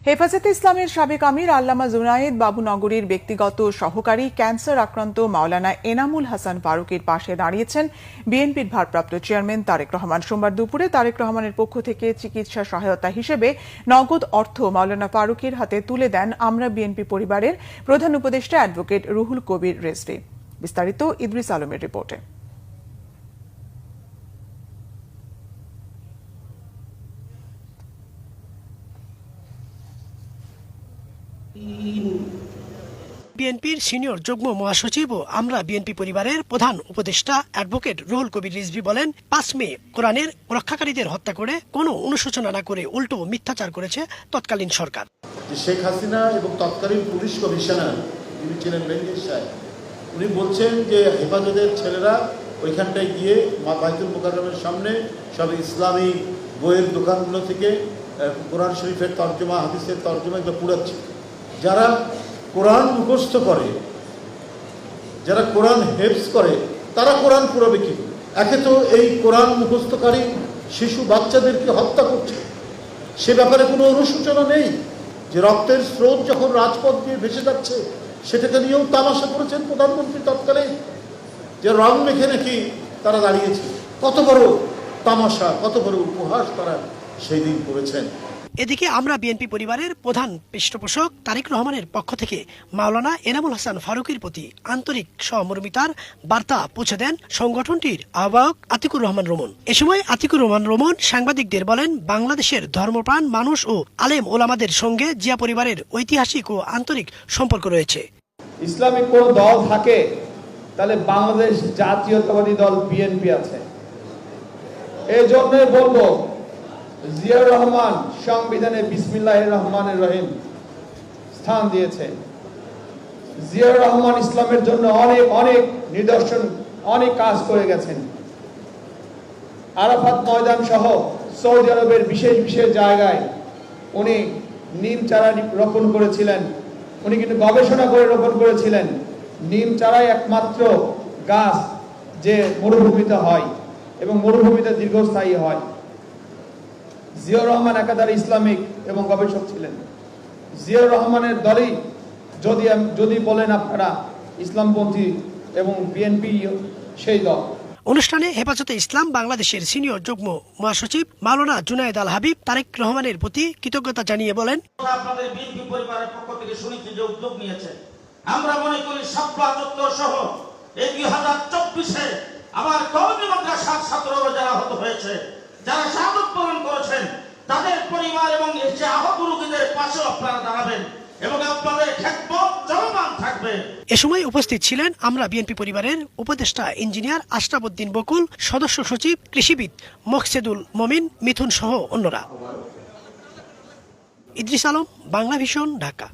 হেফাজতে ইসলামের সাবেক আমির আল্লামা জুনায়েদ বাবুনগরীর ব্যক্তিগত সহকারী ক্যান্সার আক্রান্ত মাওলানা এনামুল হাসান ফারুকের পাশে দাঁড়িয়েছেন বিএনপির ভারপ্রাপ্ত চেয়ারম্যান তারেক রহমান। সোমবার দুপুরে তারেক রহমানের পক্ষ থেকে চিকিৎসা সহায়তা হিসেবে নগদ অর্থ মাওলানা ফারুকের হাতে তুলে দেন আমরা বিএনপি পরিবারের প্রধান উপদেষ্টা অ্যাডভোকেট রুহুল কবির রেজভী। বিস্তারিত ইদ্রিস আলমের রিপোর্টে। বিএনপির সিনিয়র যুগ্ম মহাসচিব ও আমরা বিএনপি পরিবারের প্রধান উপদেষ্টা অ্যাডভোকেট রুহুল কবির রিজভী বলেন, ৫ মে কোরআনের রক্ষাকারীদের হত্যা করে কোনো অনুশোচনা না করে উল্টো মিথ্যাচার করেছে তৎকালীন সরকার। শেখ হাসিনা এবং তৎকালীন পুলিশ কমিশনার যিনি ছিলেন মেহেদী সাহেব, উনি বলছেন যে হেফাজতের ছেলেরা ওইখানটায় গিয়ে বাইতুল মুকাররমের সামনে সব ইসলামী বইয়ের দোকানগুলো থেকে কোরআন শরীফের তর্জমা, হাদিসের তর্জমা এগুলো পুড়াচ্ছে। যারা কোরআন মুখস্থ করে, যারা কোরআন হেফজ করে, তারা কোরআন পুরাবে কি? একে তো এই কোরআন মুখস্থকারী শিশু বাচ্চাদেরকে হত্যা করছে, সে ব্যাপারে কোনো অনুশোচনা নেই। যে রক্তের স্রোত যখন রাজপথ দিয়ে ভেসে যাচ্ছে, সেটাকে নিয়েও তামাশা করেছেন প্রধানমন্ত্রী তৎকালীন, যে রং মেখে নাকি তারা দাঁড়িয়েছে। কত বড় তামাশা, কত বড় উপহাস তারা সেই দিন করেছেন। এদিকে আমরা বিএনপি পরিবারের প্রধান পৃষ্ঠপোষক তারেক রহমানের পক্ষ থেকে মাওলানা এনামুল হাসান ফারুকের প্রতি আন্তরিক সহমর্মিতার বার্তা পৌঁছে দেন সংগঠনটির আহ্বায়ক আতিকুর রহমান রোমন। এ সময় আতিকুর রহমান রোমন সাংবাদিকদের বলেন, বাংলাদেশের ধর্মপ্রাণ মানুষ ও আলেম ওলামাদের সঙ্গে জিয়া পরিবারের ঐতিহাসিক ও আন্তরিক সম্পর্ক রয়েছে। ইসলামিক কোন দল থাকে তাহলে বাংলাদেশ জাতীয়তাবাদী দল বিএনপি আছে। এই জন্যই বলবো, জিয়াউর রহমান সংবিধানে বিসমিল্লাহির রহমানির রহিম স্থান দিয়েছে। জিয়াউর রহমান ইসলামের জন্য অনেক অনেক নিদর্শন, অনেক কাজ করে গেছেন। আরাফাত ময়দান সহ সৌদি আরবের বিশেষ বিশেষ জায়গায় উনি নিম চারা রোপণ করেছিলেন। উনি কিন্তু গবেষণা করে রোপণ করেছিলেন। নিম চারাই একমাত্র গাছ যে মরুভূমিতে হয় এবং মরুভূমিতে দীর্ঘস্থায়ী হয়। জিয়াউর রহমান একাধারে ইসলামিক এবং গবেষক ছিলেন। জিয়াউর রহমানের দলই যদি বলেন আপনারা ইসলামপন্থী, এবং বিএনপি সেই দল। অনুষ্ঠানে হেফাজতে ইসলাম বাংলাদেশের সিনিয়র যুগ্ম মহাসচিব মাওলানা জুনায়েদ আল হাবিব তারেক রহমানের প্রতি কৃতজ্ঞতা জানিয়ে বলেন, আপনাদের বিএনপি পরিবারের পক্ষ থেকে শুনেছি যে উদ্যোগ নিয়েছে। আমরা মনে করি শাপলা চত্বর সহ এই 2024-এ আমার কওমি মাদ্রাসার ছাত্ররা যারা আহত হয়েছে, যারা শাহাদত বরণ করেছেন, তাদের পরিবার এবং যে আহত রোগীদের পাশে আপনারা দাঁড়াবেন এবং আপনাদের খেদমত চলমান থাকবে। এ সময় উপস্থিত ছিলেন আমরা বিএনপি পরিবারের উপদেষ্টা ইঞ্জিনিয়ার আশরাফ উদ্দিন বকুল, সদস্য সচিব কৃষিবিদ মোকসেদুল মমিন মিথুন সহ অন্যরা। ইদ্রিস আলম, বাংলা ভিশন, ঢাকা।